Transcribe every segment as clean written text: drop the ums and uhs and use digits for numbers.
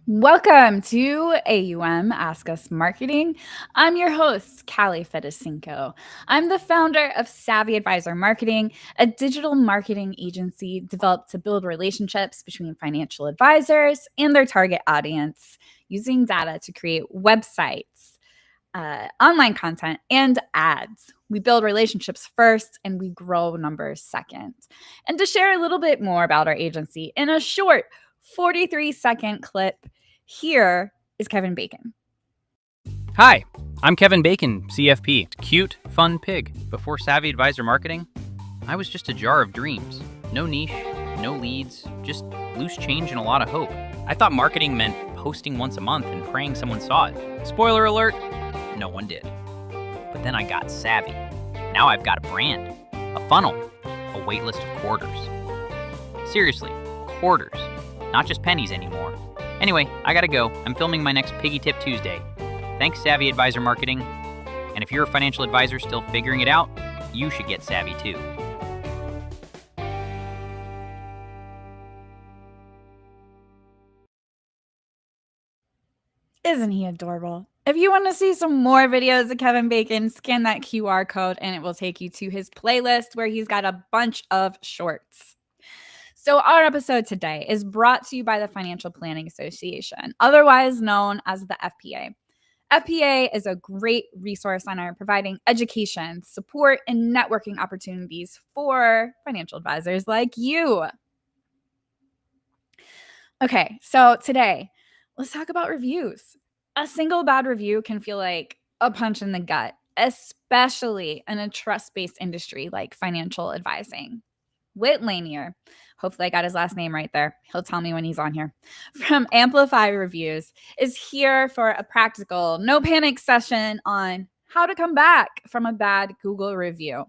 Welcome to A.U.M. Ask Us Marketing. I'm your host, Kalli Fedusenko. I'm the founder of Savvy Advisor Marketing, a digital marketing agency developed to build relationships between financial advisors and their target audience using data to create websites, online content, and ads. We build relationships first and we grow numbers second. And to share a little bit more about our agency in a short 43-second clip, here is Kevin Bacon. Hi, I'm Kevin Bacon, CFP. Cute, fun pig. Before Savvy Advisor Marketing, I was just a jar of dreams. No niche, no leads, just loose change and a lot of hope. I thought marketing meant posting once a month and praying someone saw it. Spoiler alert, no one did. But then I got savvy. Now I've got a brand, a funnel, a wait list of quarters. Seriously, quarters, not just pennies anymore. Anyway, I gotta go. I'm filming my next Piggy Tip Tuesday. Thanks, Savvy Advisor Marketing. And if you're a financial advisor still figuring it out, you should get savvy too. Isn't he adorable? If you want to see some more videos of Kevin Bacon, scan that QR code and it will take you to his playlist where he's got a bunch of shorts. So our episode today is brought to you by the Financial Planning Association, otherwise known as the FPA. FPA is a great resource on our providing education, support, and networking opportunities for financial advisors like you. Okay, so today, let's talk about reviews. A single bad review can feel like a punch in the gut, especially in a trust-based industry like financial advising. Whit Lanier, hopefully I got his last name right there. He'll tell me when he's on here, from Amplify Reviews, is here for a practical, no panic session on how to come back from a bad Google review.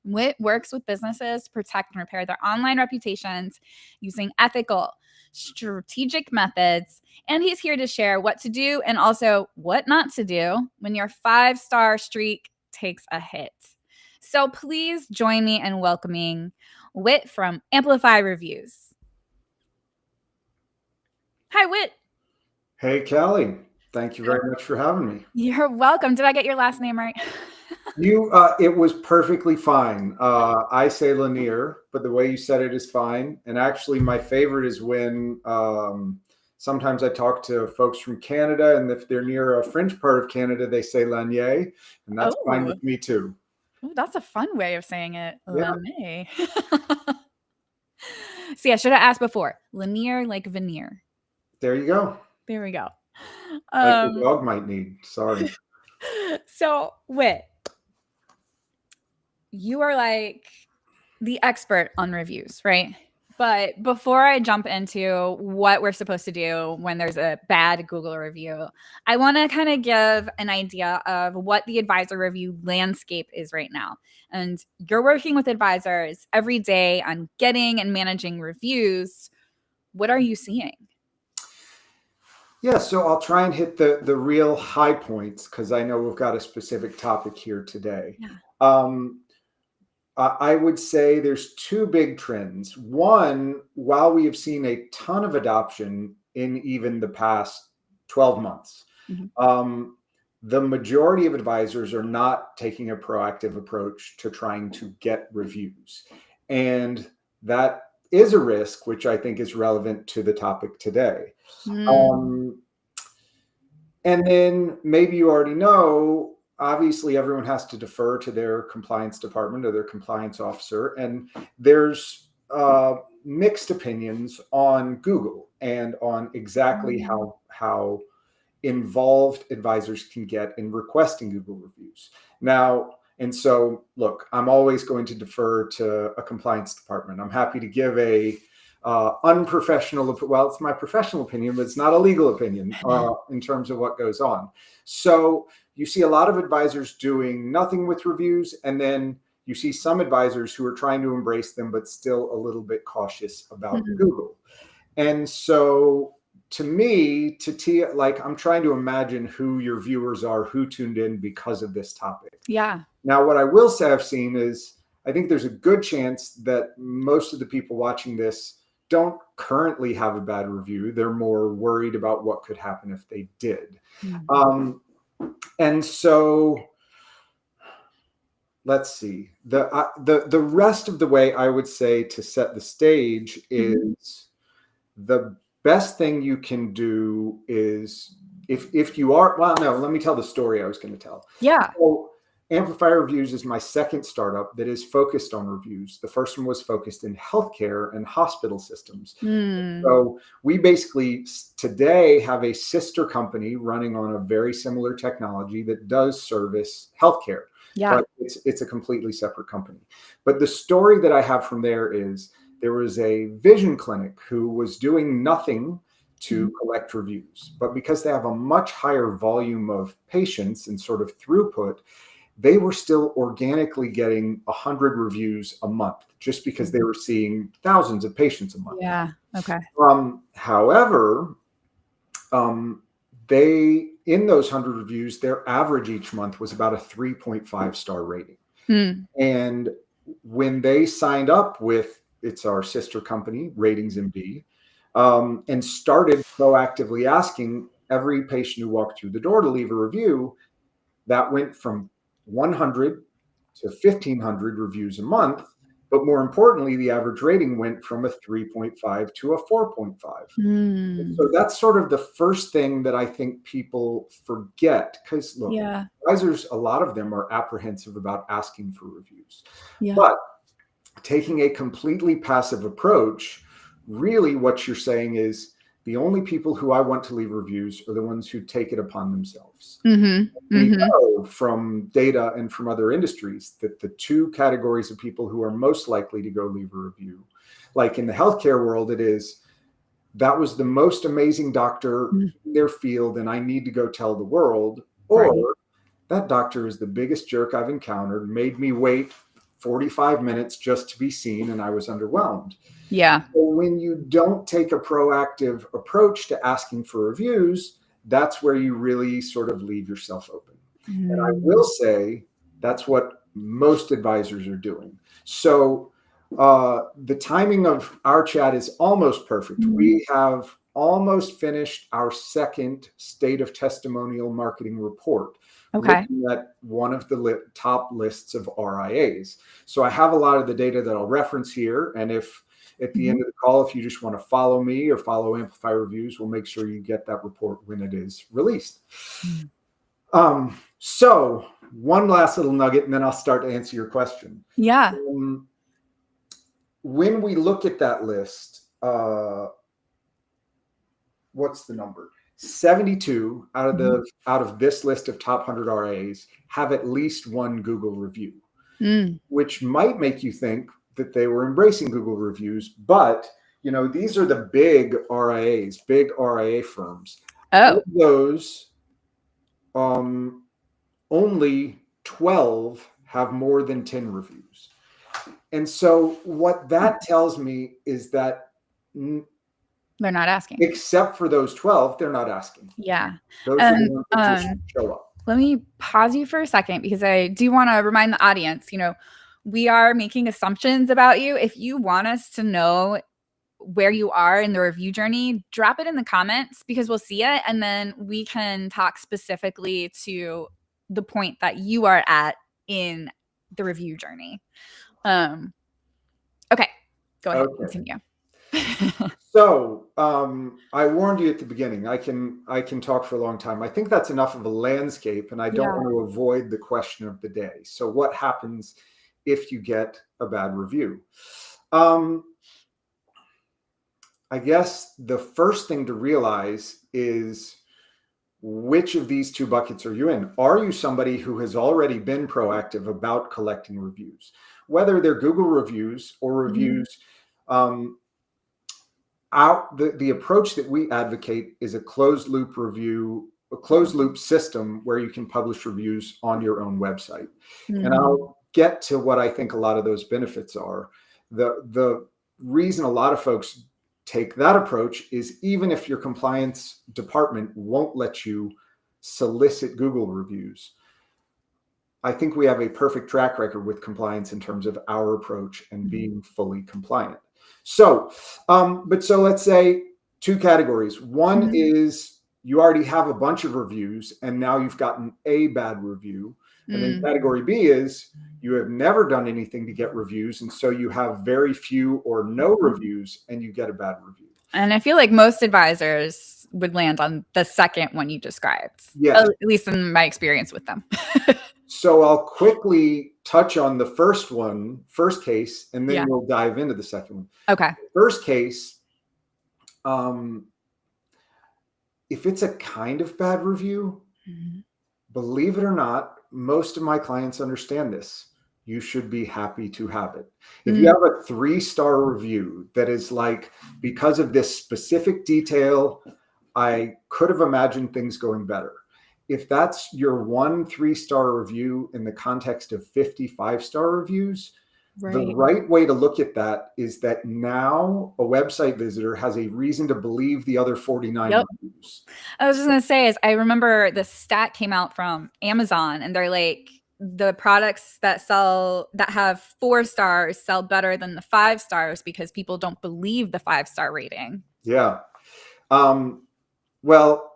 Whit works with businesses to protect and repair their online reputations using ethical, strategic methods, and he's here to share what to do and also what not to do when your 5-star streak takes a hit. So please join me in welcoming Whit from Amplify Reviews. Hi, Whit. Hey, Kalli. Thank you very much for having me. You're welcome. Did I get your last name right? It was perfectly fine. I say Lanier, but the way you said it is fine. And actually, my favorite is when sometimes I talk to folks from Canada, and if they're near a French part of Canada, they say Lanier, and that's fine with me too. Ooh, that's a fun way of saying it. Yeah. Lanier. See, I should have asked before. Lanier, like veneer. There you go. There we go. Like the dog might need. Sorry. So, Whit, you are like the expert on reviews, right? But before I jump into what we're supposed to do when there's a bad Google review, I want to kind of give an idea of what the advisor review landscape is right now. And you're working with advisors every day on getting and managing reviews. What are you seeing? Yeah, so I'll try and hit the real high points because I know we've got a specific topic here today. Yeah. I would say there's two big trends. One, while we have seen a ton of adoption in even the past 12 months, the majority of advisors are not taking a proactive approach to trying to get reviews. And that is a risk, which I think is relevant to the topic today. And then maybe you already know, obviously everyone has to defer to their compliance department or their compliance officer. And there's mixed opinions on Google and on exactly how involved advisors can get in requesting Google reviews. Now, and so, look, I'm always going to defer to a compliance department. I'm happy to give a unprofessional, well, it's my professional opinion, but it's not a legal opinion in terms of what goes on. So you see a lot of advisors doing nothing with reviews, and then you see some advisors who are trying to embrace them, but still a little bit cautious about Google. And so to me, like, I'm trying to imagine who your viewers are, who tuned in because of this topic. Yeah. Now, what I will say I've seen is, I think there's a good chance that most of the people watching this don't currently have a bad review. They're more worried about what could happen if they did. And so let's see. The rest of the way I would say to set the stage is the best thing you can do is if you are, well, no, let me tell the story I was going to tell. Yeah. So Amplify Reviews is my second startup that is focused on reviews. The first one was focused in healthcare and hospital systems. So we basically today have a sister company running on a very similar technology that does service healthcare. Yeah. But it's a completely separate company. But the story that I have from there is there was a vision clinic who was doing nothing to collect reviews. But because they have a much higher volume of patients and sort of throughput, they were still organically getting 100 reviews a month just because they were seeing thousands of patients a month. Yeah. Okay. However, they, in those 100 reviews, their average each month was about a 3.5 star rating. And when they signed up with, it's our sister company, Ratings MD, and started proactively asking every patient who walked through the door to leave a review, that went from 100 to 1,500 reviews a month. But more importantly, the average rating went from a 3.5 to a 4.5. So that's sort of the first thing that I think people forget, because look, advisors, a lot of them are apprehensive about asking for reviews. But taking a completely passive approach, really what you're saying is, the only people who I want to leave reviews are the ones who take it upon themselves. We know from data and from other industries that the two categories of people who are most likely to go leave a review, like in the healthcare world, it is, that was the most amazing doctor in their field and I need to go tell the world, or that doctor is the biggest jerk I've encountered, made me wait 45 minutes just to be seen and I was underwhelmed. So when you don't take a proactive approach to asking for reviews, that's where you really sort of leave yourself open. And I will say that's what most advisors are doing. So the timing of our chat is almost perfect. We have almost finished our second State of Testimonial Marketing report, looking at one of the top lists of RIAs. So I have a lot of the data that I'll reference here. And if at the end of the call, if you just want to follow me or follow Amplify Reviews, we'll make sure you get that report when it is released. So one last little nugget, and then I'll start to answer your question. When we look at that list, what's the number? 72 out of this list of top 100 RIAs have at least one Google review, which might make you think that they were embracing Google reviews, but these are the big RIAs, big RIA firms. Of those, only 12 have more than 10 reviews. And so what that tells me is that they're not asking. Except for those 12, they're not asking. Those are the ones that just show up. Let me pause you for a second because I do want to remind the audience, we are making assumptions about you. If you want us to know where you are in the review journey, drop it in the comments because we'll see it. And then we can talk specifically to the point that you are at in the review journey. Okay, go ahead. Continue. So I warned you at the beginning, I can talk for a long time. I think that's enough of a landscape, and I don't want to avoid the question of the day. So what happens if you get a bad review? I guess the first thing to realize is, which of these two buckets are you in? Are you somebody who has already been proactive about collecting reviews, whether they're Google reviews or reviews? The approach that we advocate is a closed loop review, a closed loop system where you can publish reviews on your own website. And I'll get to what I think a lot of those benefits are. The reason a lot of folks take that approach is, even if your compliance department won't let you solicit Google reviews, I think we have a perfect track record with compliance in terms of our approach and being fully compliant. So, so let's say two categories. One is you already have a bunch of reviews and now you've gotten a bad review. And then category B is you have never done anything to get reviews. And so you have very few or no reviews and you get a bad review. And I feel like most advisors would land on the second one you described. Yeah. At least in my experience with them. So I'll quickly touch on the first case, and then we'll dive into the second one. Okay. First case, if it's a kind of bad review, believe it or not, most of my clients understand this. You should be happy to have it. If you have a 3-star review that is like, because of this specific detail, I could have imagined things going better. If that's your 1 3-star review in the context of 55-star reviews, the right way to look at that is that now a website visitor has a reason to believe the other 49 reviews. I was just going to say, is I remember the stat came out from Amazon, and they're like, the products that have 4 stars sell better than the 5 stars because people don't believe the 5-star rating. Yeah. Well,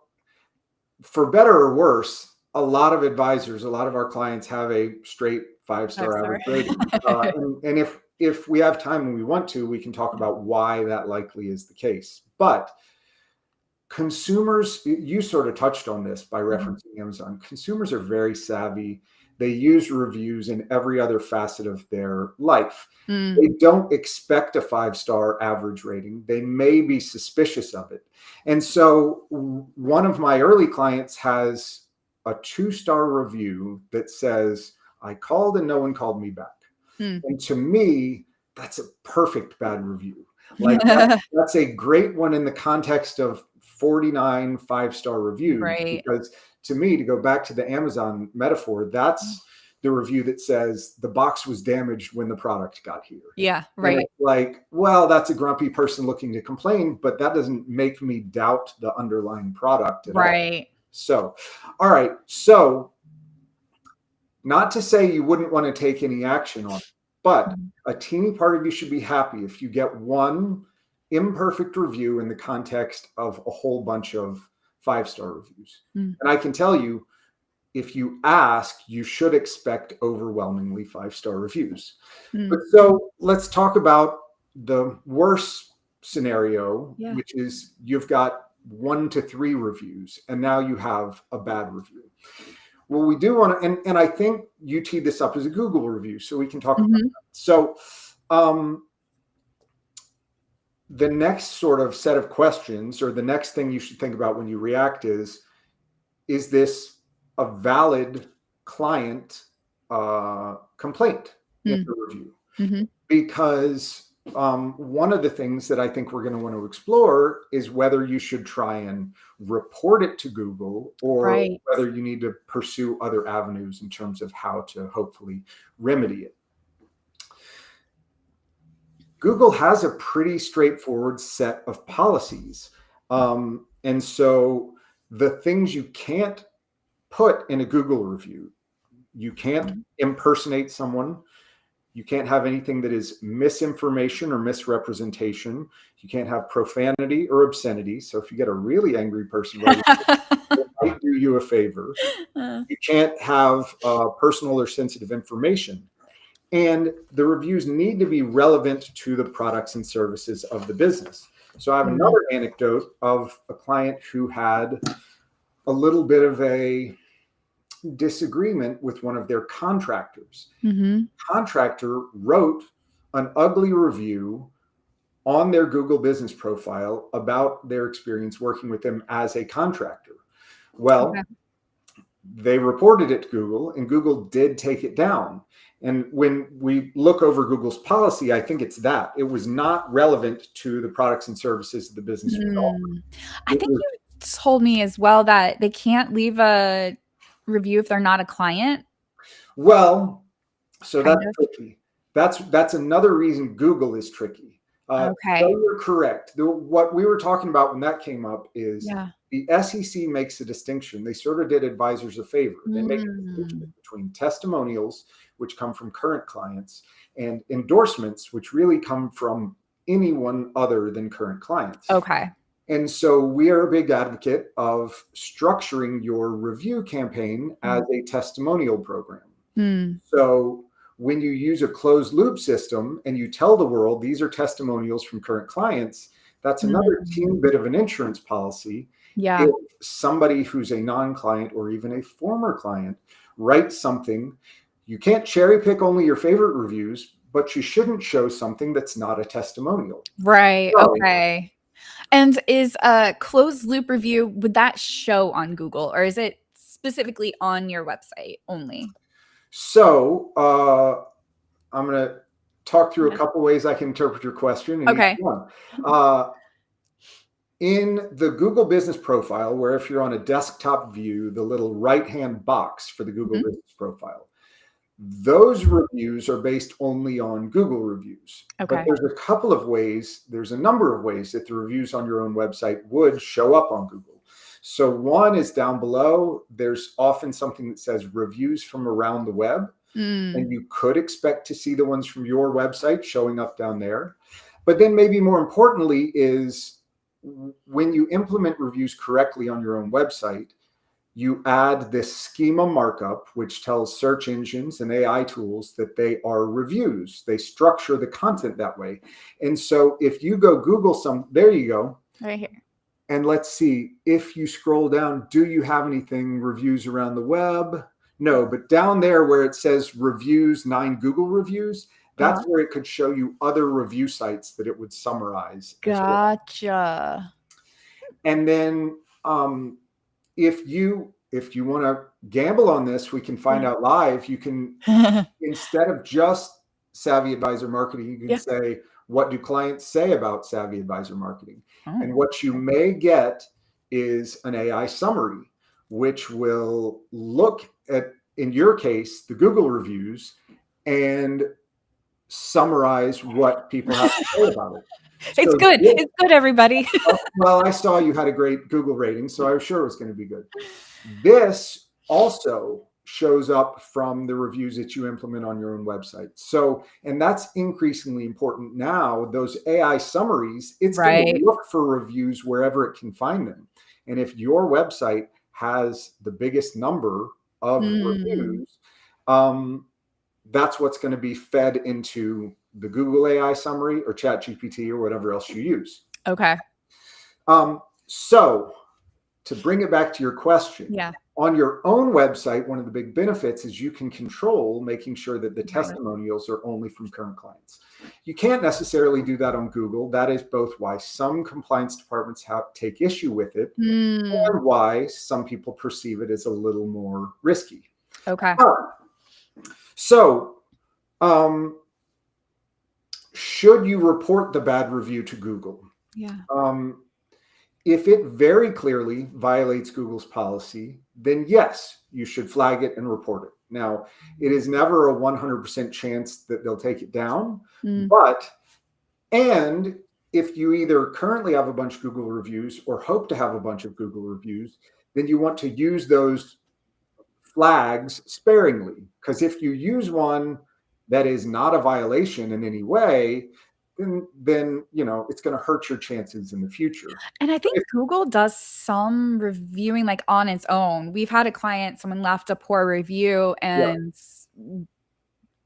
for better or worse, a lot of advisors, a lot of our clients have a straight 5-star average rating. And if we have time and we want to, we can talk about why that likely is the case. But consumers, you sort of touched on this by referencing Amazon. Consumers are very savvy. They use reviews in every other facet of their life. They don't expect a 5-star average rating. They may be suspicious of it. And so one of my early clients has a 2-star review that says, I called and no one called me back. And to me, that's a perfect bad review. Like that's a great one in the context of 49 5-star reviews. Because to me, to go back to the Amazon metaphor, that's the review that says the box was damaged when the product got here. Yeah, right. Like, well, that's a grumpy person looking to complain, but that doesn't make me doubt the underlying product at all. So, all right. So not to say you wouldn't want to take any action on it, but a teeny part of you should be happy if you get one imperfect review in the context of a whole bunch of 5-star reviews. And I can tell you, if you ask, you should expect overwhelmingly 5-star reviews. But so let's talk about the worst scenario, which is you've got 1 to 3 reviews, and now you have a bad review. Well, we do want to, and I think you teed this up as a Google review, so we can talk about that. So the next sort of set of questions, or the next thing you should think about when you react is this a valid client complaint in the review? Because one of the things that I think we're going to want to explore is whether you should try and report it to Google, or whether you need to pursue other avenues in terms of how to hopefully remedy it. Google has a pretty straightforward set of policies. And so the things you can't put in a Google review, you can't impersonate someone. You can't have anything that is misinformation or misrepresentation. You can't have profanity or obscenity. So if you get a really angry person, it might do you a favor. You can't have personal or sensitive information. And the reviews need to be relevant to the products and services of the business. So I have another anecdote of a client who had a little bit of a disagreement with one of their contractors. Contractor wrote an ugly review on their Google business profile about their experience working with them as a contractor. Well, they reported it to Google, and Google did take it down. And when we look over Google's policy, I think it's that it was not relevant to the products and services the business was offering. I think you told me as well that they can't leave a review if they're not a client. Well, so that's tricky. That's another reason Google is tricky. So you're correct. What we were talking about when that came up is the SEC makes a distinction. They sort of did advisors a favor. They make a distinction between testimonials, which come from current clients, and endorsements, which really come from anyone other than current clients. Okay. And so we are a big advocate of structuring your review campaign as a testimonial program. So when you use a closed loop system and you tell the world these are testimonials from current clients, that's another teeny bit of an insurance policy. Yeah. If somebody who's a non-client or even a former client writes something, you can't cherry pick only your favorite reviews, but you shouldn't show something that's not a testimonial. Right. So, Okay. And is a closed loop review, would that show on Google, or is it specifically on your website only? So I'm going to talk through a couple ways I can interpret your question. In Okay. each one. In the Google Business Profile, where if you're on a desktop view, the little right-hand box for the Google Business Profile, those reviews are based only on Google reviews. Okay. But there's a number of ways that the reviews on your own website would show up on Google. So one is down below. There's often something that says reviews from around the web. And you could expect to see the ones from your website showing up down there. But then maybe more importantly is when you implement reviews correctly on your own website, you add this schema markup, which tells search engines and AI tools that they are reviews. They structure the content that way. And so if you go Google there you go. Right here. And let's see, if you scroll down, do you have anything reviews around the web? No, but down there where it says reviews, 9 Google reviews, that's where it could show you other review sites that it would summarize. Gotcha. And then if you want to gamble on this, we can find out live. You can, instead of just Savvy Advisor Marketing, you can say, what do clients say about Savvy Advisor Marketing? And what you may get is an AI summary, which will look at, in your case, the Google reviews and summarize what people have to say about it. It's good. It's good, everybody. Well, I saw you had a great Google rating, so I was sure it was going to be good. This also shows up from the reviews that you implement on your own website. So, and that's increasingly important now. Those AI summaries, it's going to look for reviews wherever it can find them. And if your website has the biggest number of reviews, that's what's going to be fed into the Google AI summary or ChatGPT or whatever else you use. Okay. So to bring it back to your question, yeah, on your own website, one of the big benefits is you can control making sure that the testimonials are only from current clients. You can't necessarily do that on Google. That is both why some compliance departments take issue with it and why some people perceive it as a little more risky. Okay. So, should you report the bad review to Google? Yeah. If it very clearly violates Google's policy, then yes, you should flag it and report it. Now, it is never a 100% chance that they'll take it down, and if you either currently have a bunch of Google reviews or hope to have a bunch of Google reviews, then you want to use those flags sparingly, because if you use one that is not a violation in any way, then you know it's going to hurt your chances in the future. And I think Google does some reviewing like on its own. We've had a client, someone left a poor review, and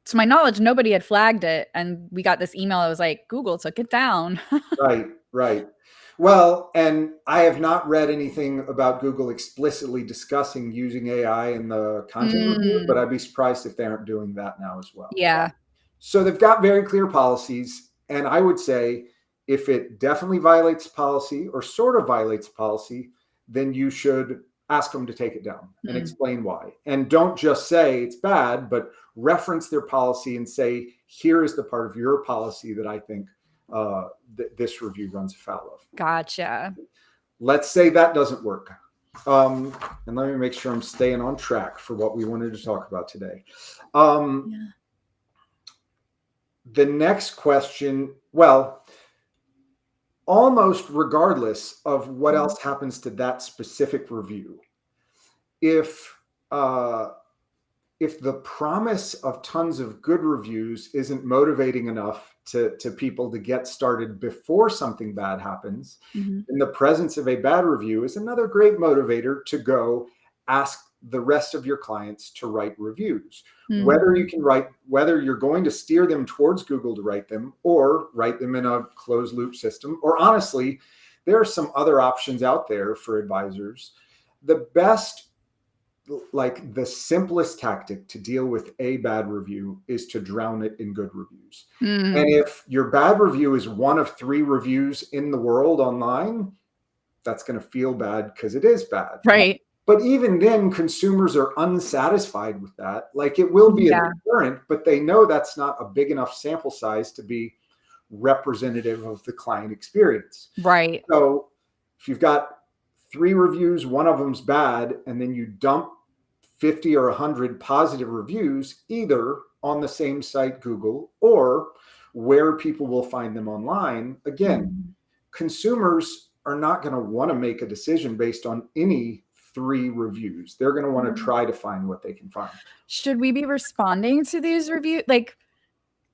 to my knowledge, nobody had flagged it, and we got this email that was like, Google took it down. Right. Well, and I have not read anything about Google explicitly discussing using AI in the content review, but I'd be surprised if they aren't doing that now as well. Yeah. So they've got very clear policies. And I would say if it definitely violates policy or sort of violates policy, then you should ask them to take it down and explain why. And don't just say it's bad, but reference their policy and say, here is the part of your policy that I think this review runs afoul of. Gotcha. Let's say that doesn't work. And let me make sure I'm staying on track for what we wanted to talk about today. The next question, well, almost regardless of what else happens to that specific review, if if the promise of tons of good reviews isn't motivating enough to people to get started before something bad happens, then the presence of a bad review is another great motivator to go ask the rest of your clients to write reviews. Whether you can write, whether you're going to steer them towards Google to write them or write them in a closed loop system, or honestly, there are some other options out there for advisors. The best, like the simplest tactic to deal with a bad review is to drown it in good reviews. And if your bad review is one of 3 reviews in the world online, that's going to feel bad because it is bad. Right. But even then, consumers are unsatisfied with that. Like, it will be a deterrent, but they know that's not a big enough sample size to be representative of the client experience. Right. So if you've got 3 reviews, one of them's bad, and then you dump 50 or 100 positive reviews, either on the same site, Google, or where people will find them online, again, consumers are not going to want to make a decision based on any 3 reviews. They're going to want to try to find what they can find. Should we be responding to these reviews? Like,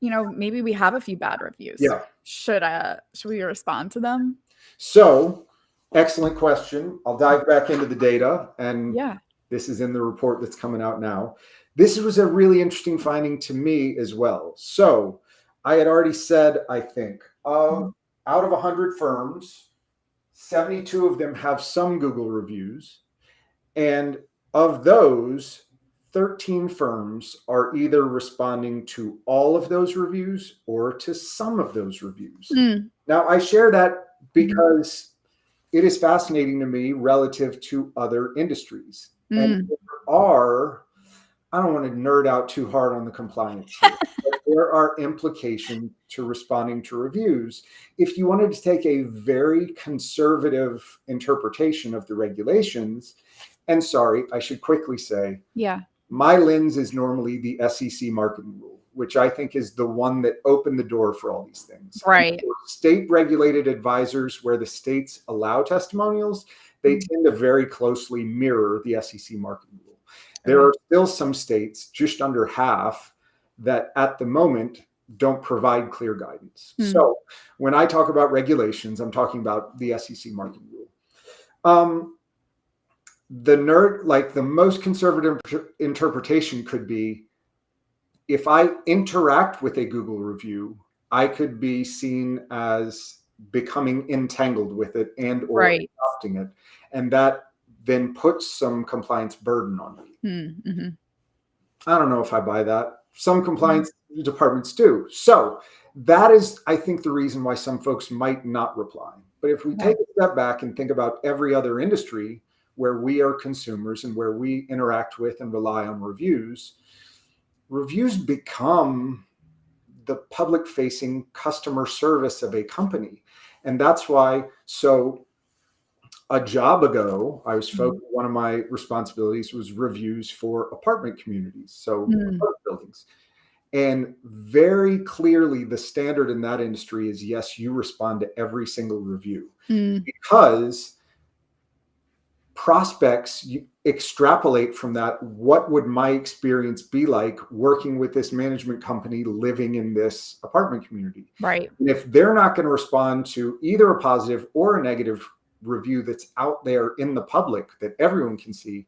maybe we have a few bad reviews. Yeah. Should we respond to them? So, excellent question. I'll dive back into the data, and this is in the report that's coming out now. This was a really interesting finding to me as well. So I had already said, I think, out of 100 firms, 72 of them have some Google reviews. And of those, 13 firms are either responding to all of those reviews or to some of those reviews. Now, I share that because it is fascinating to me relative to other industries. And there are, I don't want to nerd out too hard on the compliance here, but there are implications to responding to reviews. If you wanted to take a very conservative interpretation of the regulations, and sorry, I should quickly say, my lens is normally the SEC marketing rule, which I think is the one that opened the door for all these things. Right. State regulated advisors, where the states allow testimonials, they tend to very closely mirror the SEC marketing rule. There are still some states, just under half, that at the moment don't provide clear guidance. So when I talk about regulations, I'm talking about the SEC marketing rule. The most conservative interpretation could be, if I interact with a Google review, I could be seen as becoming entangled with it and or adopting it. And that then puts some compliance burden on me. I don't know if I buy that. Some compliance departments do. So that is, I think, the reason why some folks might not reply. But if we take a step back and think about every other industry where we are consumers and where we interact with and rely on reviews, reviews become the public-facing customer service of a company. And that's why, so a job ago, I was focused, one of my responsibilities was reviews for apartment communities, so apartment buildings. And very clearly, the standard in that industry is, yes, you respond to every single review, because prospects, you extrapolate from that, what would my experience be like working with this management company living in this apartment community? Right. And if they're not going to respond to either a positive or a negative review that's out there in the public that everyone can see,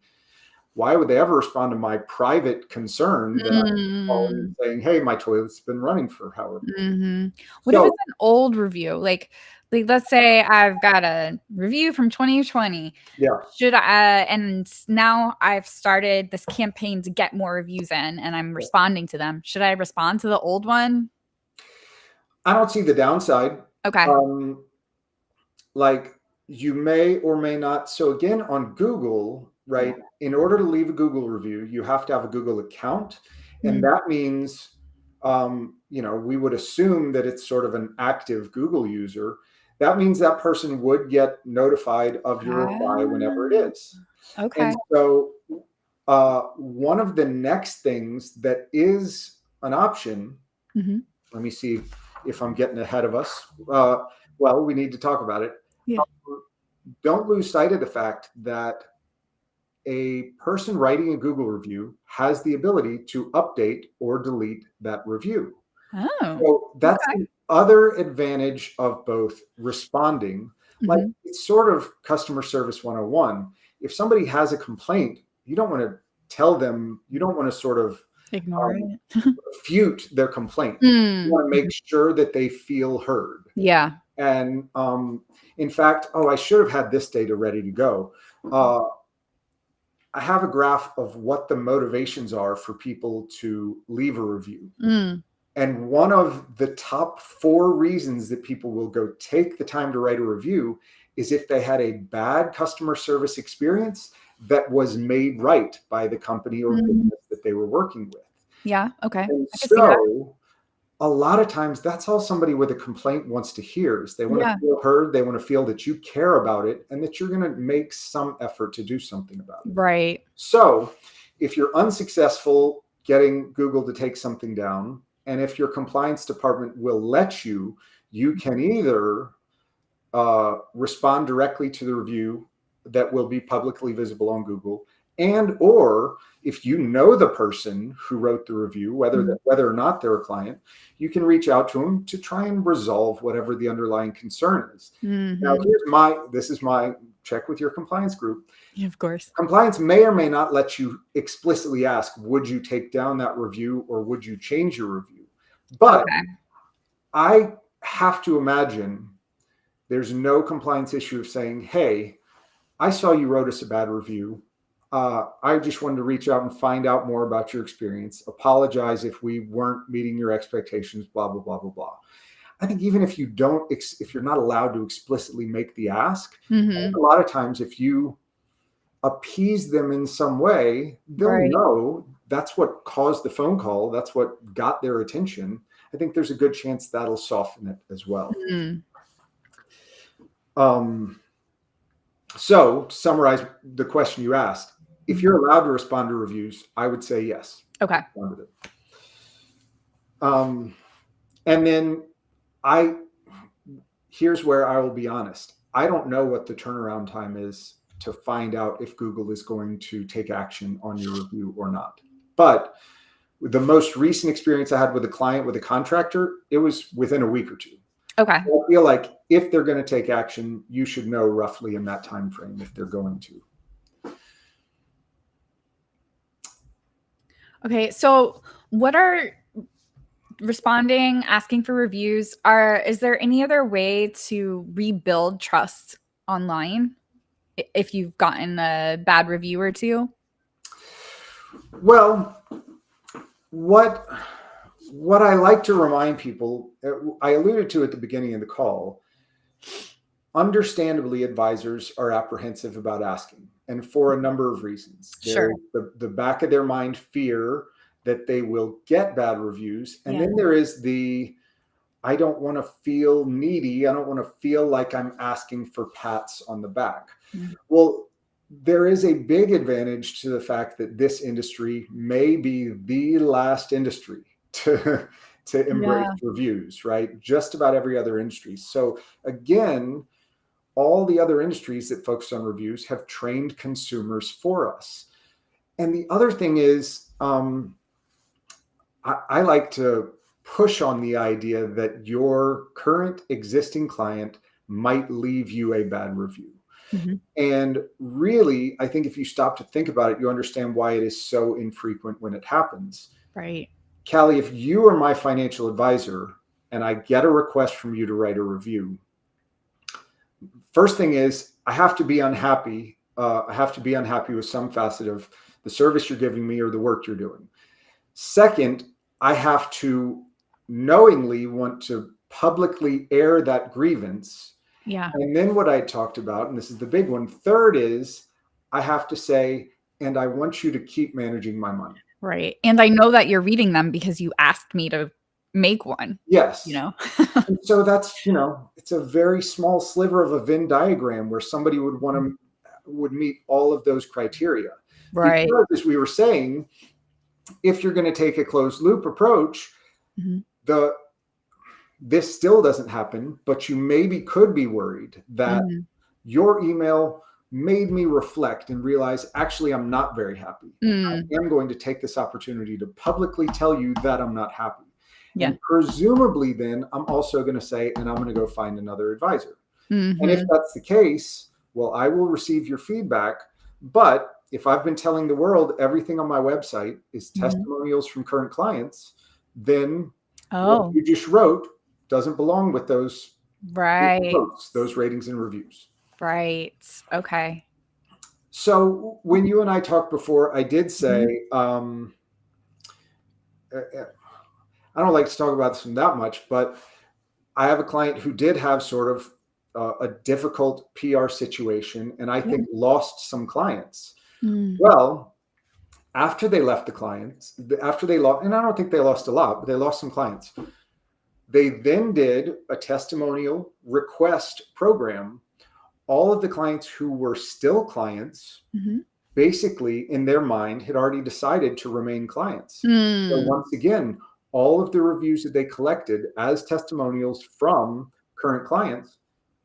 why would they ever respond to my private concern that I'm calling saying, hey, my toilet's been running for however? What if it's an old review? Like let's say I've got a review from 2020. Should I, and now I've started this campaign to get more reviews in and I'm responding to them. Should I respond to the old one? I don't see the downside. Okay. Like, you may or may not. So again, on Google, right, in order to leave a Google review, you have to have a Google account. And that means, we would assume that it's sort of an active Google user. That means that person would get notified of your reply whenever it is. Okay. And so one of the next things that is an option, let me see if I'm getting ahead of us. Well, we need to talk about it. Don't lose sight of the fact that a person writing a Google review has the ability to update or delete that review. Oh, So that's okay. the other advantage of both responding. Like, Mhm. it's sort of customer service 101. If somebody has a complaint, you don't want to tell them, you don't want to sort of Ignore um, it. refute their complaint. You Mm. want to make sure that they feel heard. Yeah. And in fact, I should have had this data ready to go. I have a graph of what the motivations are for people to leave a review. Mm. And one of the top 4 reasons that people will go take the time to write a review is if they had a bad customer service experience that was made right by the company or Mm. business that they were working with. Yeah. Okay. And I could see that. so a lot of times that's all somebody with a complaint wants to hear is they want Yeah. to feel heard. They want to feel that you care about it and that you're going to make some effort to do something about it. Right. So if you're unsuccessful getting Google to take something down, and if your compliance department will let you, you can either respond directly to the review that will be publicly visible on Google, and or if you know the person who wrote the review, whether or not they're a client, you can reach out to them to try and resolve whatever the underlying concern is. Now, this is my check with your compliance group. Yeah, of course. Compliance may or may not let you explicitly ask, would you take down that review or would you change your review? But Okay. I have to imagine there's no compliance issue of saying, hey, I saw you wrote us a bad review. I just wanted to reach out and find out more about your experience. Apologize if we weren't meeting your expectations, blah, blah, blah, blah, blah. I think even if you don't, if you're not allowed to explicitly make the ask, Mm-hmm. a lot of times if you appease them in some way, they'll Right. know that's what caused the phone call. That's what got their attention. I think there's a good chance that'll soften it as well. Mm. So to summarize the question you asked, if you're allowed to respond to reviews, I would say yes. Okay. And then here's where I will be honest. I don't know what the turnaround time is to find out if Google is going to take action on your review or not. But the most recent experience I had with a client, with a contractor, it was within a week or 2. Okay. I feel like if they're going to take action, you should know roughly in that time frame if they're going to. Okay. So what are responding, asking for reviews? Is there any other way to rebuild trust online if you've gotten a bad review or 2? Well, what I like to remind people, I alluded to at the beginning of the call, understandably, advisors are apprehensive about asking, and for a number of reasons. Sure. There's the back of their mind fear that they will get bad reviews. And then there is I don't want to feel needy. I don't want to feel like I'm asking for pats on the back. Mm-hmm. Well, there is a big advantage to the fact that this industry may be the last industry to embrace reviews, right? Just about every other industry. So again, all the other industries that focus on reviews have trained consumers for us. And the other thing is, I like to push on the idea that your current existing client might leave you a bad review. Mm-hmm. And really, I think if you stop to think about it, you understand why it is so infrequent when it happens. Right. Kalli, if you are my financial advisor and I get a request from you to write a review, first thing is I have to be unhappy. I have to be unhappy with some facet of the service you're giving me or the work you're doing. Second, I have to knowingly want to publicly air that grievance. Yeah. And then what I talked about, and this is the big one, third is I have to say, and I want you to keep managing my money. Right. And I know that you're reading them because you asked me to make one. Yes. And so that's, it's a very small sliver of a Venn diagram where somebody would meet all of those criteria. Right. Because, as we were saying, if you're going to take a closed loop approach, mm-hmm. This still doesn't happen, but you maybe could be worried that mm-hmm. your email made me reflect and realize, actually, I'm not very happy. I Mm. am going to take this opportunity to publicly tell you that I'm not happy. Yeah. And presumably then I'm also going to say, and I'm going to go find another advisor. And if Mhm. that's the case, well, I will receive your feedback. But if I've been telling the world everything on my website is Mhm. testimonials from current clients, then what Oh, you just wrote doesn't belong with those right. votes, those ratings and reviews. Right. Okay. So when you and I talked before, I did say, Mhm. I don't like to talk about this that much, but I have a client who did have sort of a difficult PR situation, and I Yeah. think lost some clients. Mm. Well, after they left the clients, after they lost, and I don't think they lost a lot, but they lost some clients. They then did a testimonial request program. All of the clients who were still clients, Mhm. basically in their mind, had already decided to remain clients. So Mm. once again, all of the reviews that they collected as testimonials from current clients,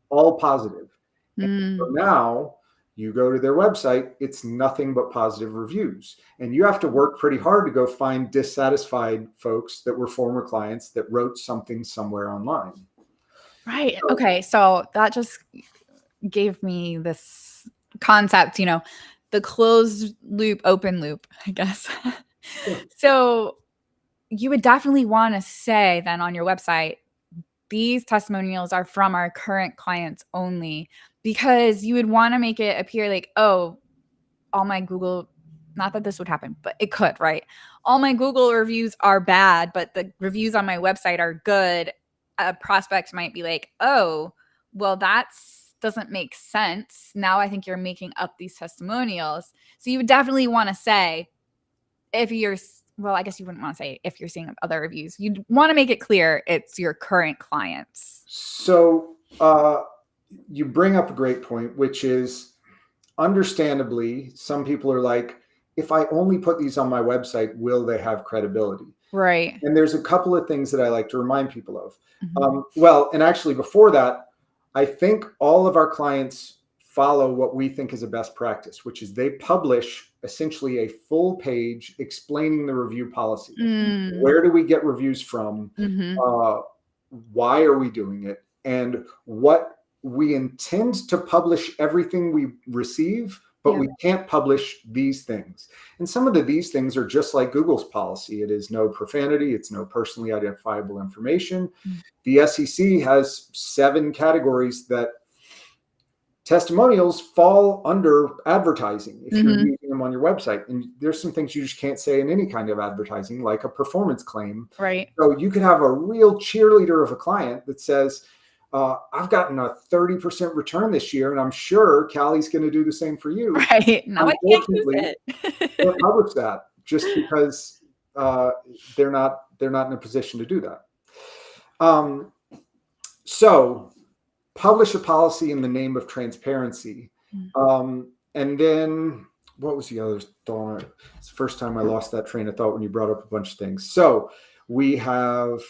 all positive. And so Mm. now you go to their website, it's nothing but positive reviews. And you have to work pretty hard to go find dissatisfied folks that were former clients that wrote something somewhere online. Right. So, Okay. So that just gave me this concept, the closed loop, open loop, I guess. sure. So you would definitely want to say then on your website, these testimonials are from our current clients only, because you would want to make it appear like, oh, all my Google, not that this would happen, but it could, right? All my Google reviews are bad, but the reviews on my website are good. A prospect might be like, oh, well, that's doesn't make sense. Now I think you're making up these testimonials. So you would definitely want to say, if you're, well, I guess you wouldn't want to say if you're seeing other reviews. You'd want to make it clear it's your current clients. So you bring up a great point, which is understandably, some people are like, if I only put these on my website, will they have credibility? Right. And there's a couple of things that I like to remind people of. Mhm. Well, and actually before that, I think all of our clients follow what we think is a best practice, which is they publish essentially a full page explaining the review policy. Mm. Where do we get reviews from? Mhm. Uh, why are we doing it? And what we intend to publish everything we receive, but Yeah. we can't publish these things. And some of these things are just like Google's policy. It is no profanity. It's no personally identifiable information. Mm. The SEC has 7 categories that testimonials fall under advertising if you're Mhm. using them on your website. And there's some things you just can't say in any kind of advertising, like a performance claim. Right. So you could have a real cheerleader of a client that says, I've gotten a 30% return this year, and I'm sure Kalli's going to do the same for you. Right. Now I can't use Unfortunately, it. can't publish that just because they're not in a position to do that. So publish a policy in the name of transparency. And then what was the other thought? It's the first time I lost that train of thought when you brought up a bunch of things. So we have,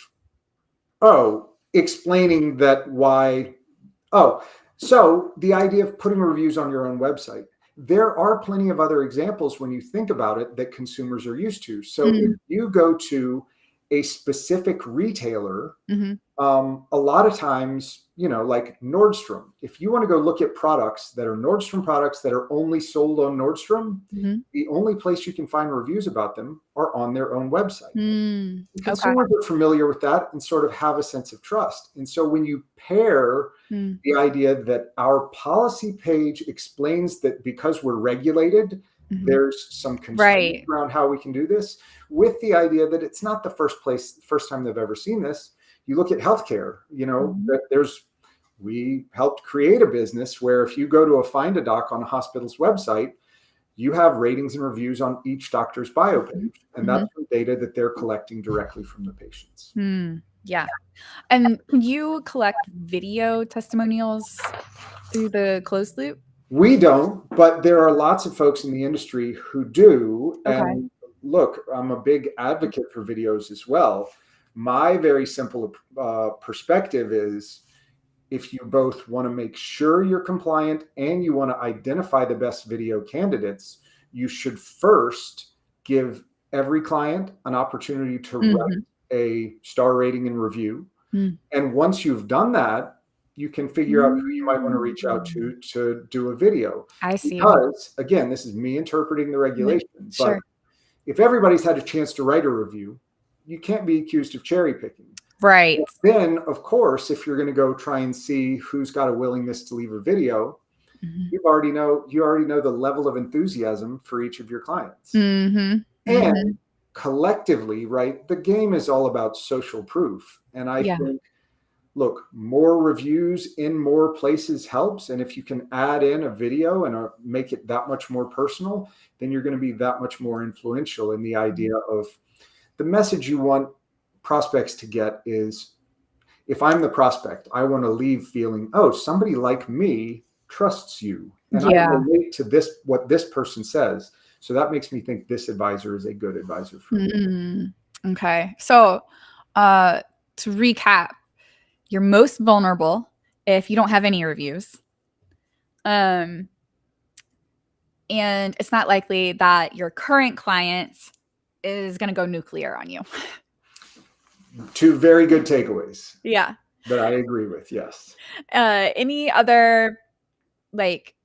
explaining that why, so the idea of putting reviews on your own website. There are plenty of other examples when you think about it that consumers are used to. So if Mm. you go to a specific retailer, Mhm. a lot of times, like Nordstrom, if you want to go look at products that are Nordstrom products that are only sold on Nordstrom, Mhm. the only place you can find reviews about them are on their own website. Mm. And Okay. consumers are familiar with that and sort of have a sense of trust. And so when you pair Mm. the idea that our policy page explains that because we're regulated, Mhm. there's some constraints Right. around how we can do this, with the idea that it's not the first time they've ever seen this. You look at healthcare, Mhm. that we helped create a business where if you go to Find a Doc on a hospital's website, you have ratings and reviews on each doctor's bio Mhm. page. And that's Mhm. from data that they're collecting directly from the patients. Mm. Yeah. And can you collect video testimonials through the closed loop? We don't, but there are lots of folks in the industry who do. Okay. And look, I'm a big advocate for videos as well. My very simple perspective is if you both want to make sure you're compliant and you want to identify the best video candidates, you should first give every client an opportunity to write a star rating and review. And once you've done that, you can figure out who you might want to reach out to do a video. I see. Because, again, this is me interpreting the regulation. Sure. But if everybody's had a chance to write a review, you can't be accused of cherry picking. Right. And then, of course, if you're going to go try and see who's got a willingness to leave a video, you already know the level of enthusiasm for each of your clients. And collectively, right, the game is all about social proof. And I think, look, more reviews in more places helps. And if you can add in a video and make it that much more personal, then you're going to be that much more influential in the idea of the message you want prospects to get is, if I'm the prospect, I want to leave feeling, oh, somebody like me trusts you. And I relate to this, what this person says. So that makes me think this advisor is a good advisor for me. Okay. So to recap, you're most vulnerable if you don't have any reviews. And it's not likely that your current client is going to go nuclear on you. Two very good takeaways. Yeah. That I agree with. Yes. Any other, like,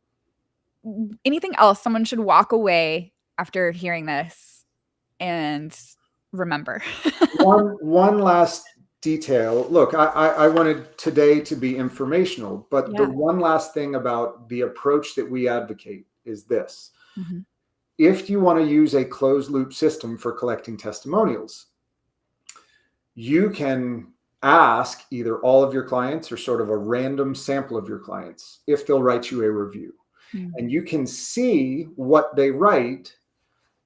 anything else someone should walk away after hearing this and remember? one last detail. Look, I wanted today to be informational, but the one last thing about the approach that we advocate is this. If you want to use a closed loop system for collecting testimonials, you can ask either all of your clients or sort of a random sample of your clients if they'll write you a review. And you can see what they write.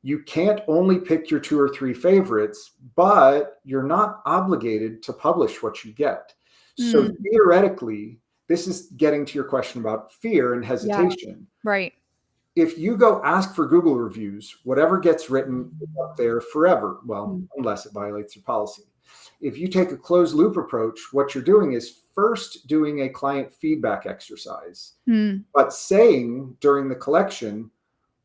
You can't only pick your 2 or 3 favorites, but you're not obligated to publish what you get. So theoretically, this is getting to your question about fear and hesitation. Right. If you go ask for Google reviews, whatever gets written is up there forever. Well, unless it violates your policy. If you take a closed loop approach, what you're doing is first doing a client feedback exercise, but saying during the collection,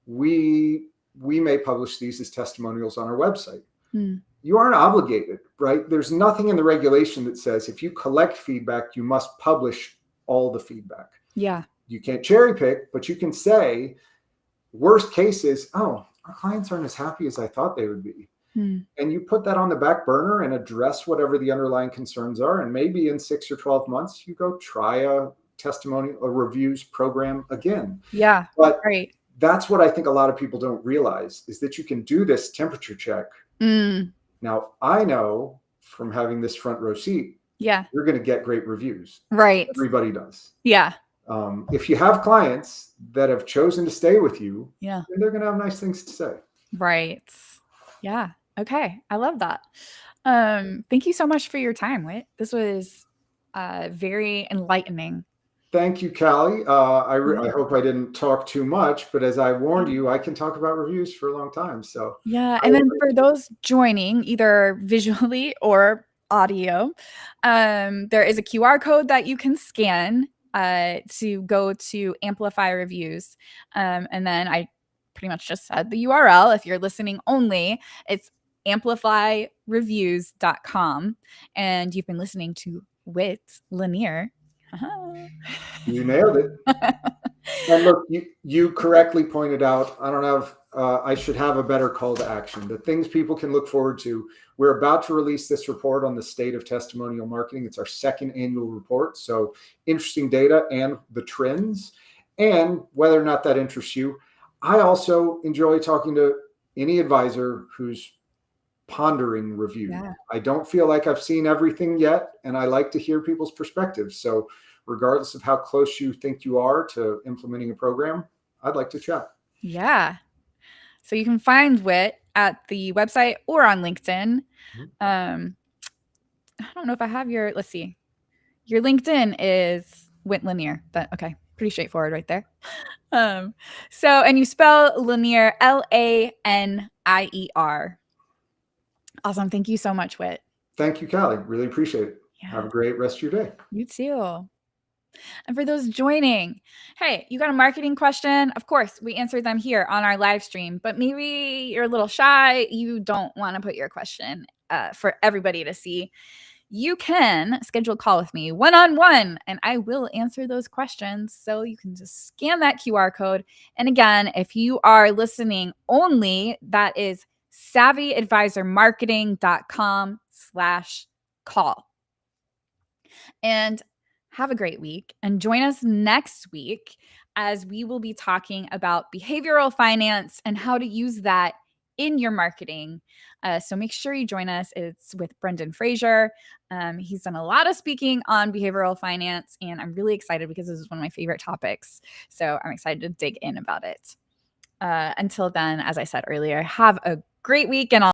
we may publish these as testimonials on our website. You aren't obligated, right? There's nothing in the regulation that says if you collect feedback, you must publish all the feedback. Yeah. You can't cherry pick, but you can say, worst case is, oh, our clients aren't as happy as I thought they would be. And you put that on the back burner and address whatever the underlying concerns are. And maybe in 6 or 12 months, you go try a testimonial, a reviews program again. Yeah. But right. That's what I think a lot of people don't realize is that you can do this temperature check. Now, I know from having this front row seat, you're going to get great reviews. Right. Everybody does. Yeah. If you have clients that have chosen to stay with you, then they're going to have nice things to say. Right. Yeah. Okay. I love that. Thank you so much for your time, Whit. This was very enlightening. Thank you, Kalli. I hope I didn't talk too much, but as I warned you, I can talk about reviews for a long time. So and then for those joining either visually or audio, there is a QR code that you can scan to go to Amplify reviews. And then I pretty much just said the URL. If you're listening only, it's amplifyreviews.com. And you've been listening to Whit Lanier. You nailed it. And look, you correctly pointed out, I should have a better call to action. The things people can look forward to. We're about to release this report on the state of testimonial marketing. It's our 2nd annual report. So interesting data and the trends and whether or not that interests you. I also enjoy talking to any advisor who's pondering review. I don't feel like I've seen everything yet, and I like to hear people's perspectives. So regardless of how close you think you are to implementing a program, I'd like to chat. Yeah. So you can find Whit at the website or on LinkedIn. I don't know if I have let's see. Your LinkedIn is Whit Lanier. Okay. Pretty straightforward right there. And you spell Lanier Lanier. Awesome. Thank you so much, Whit. Thank you, Kalli. Really appreciate it. Have a great rest of your day. You too. And for those joining, hey, you got a marketing question? Of course, we answer them here on our live stream, but maybe you're a little shy. You don't want to put your question for everybody to see. You can schedule a call with me one-on-one, and I will answer those questions. So you can just scan that QR code. And again, if you are listening only, that is savvyadvisormarketing.com/call. And have a great week, and join us next week as we will be talking about behavioral finance and how to use that in your marketing. So make sure you join us. It's with Brendan Fraser. He's done a lot of speaking on behavioral finance, and I'm really excited because this is one of my favorite topics. So I'm excited to dig in about it. Until then, as I said earlier, have a great week, and I'll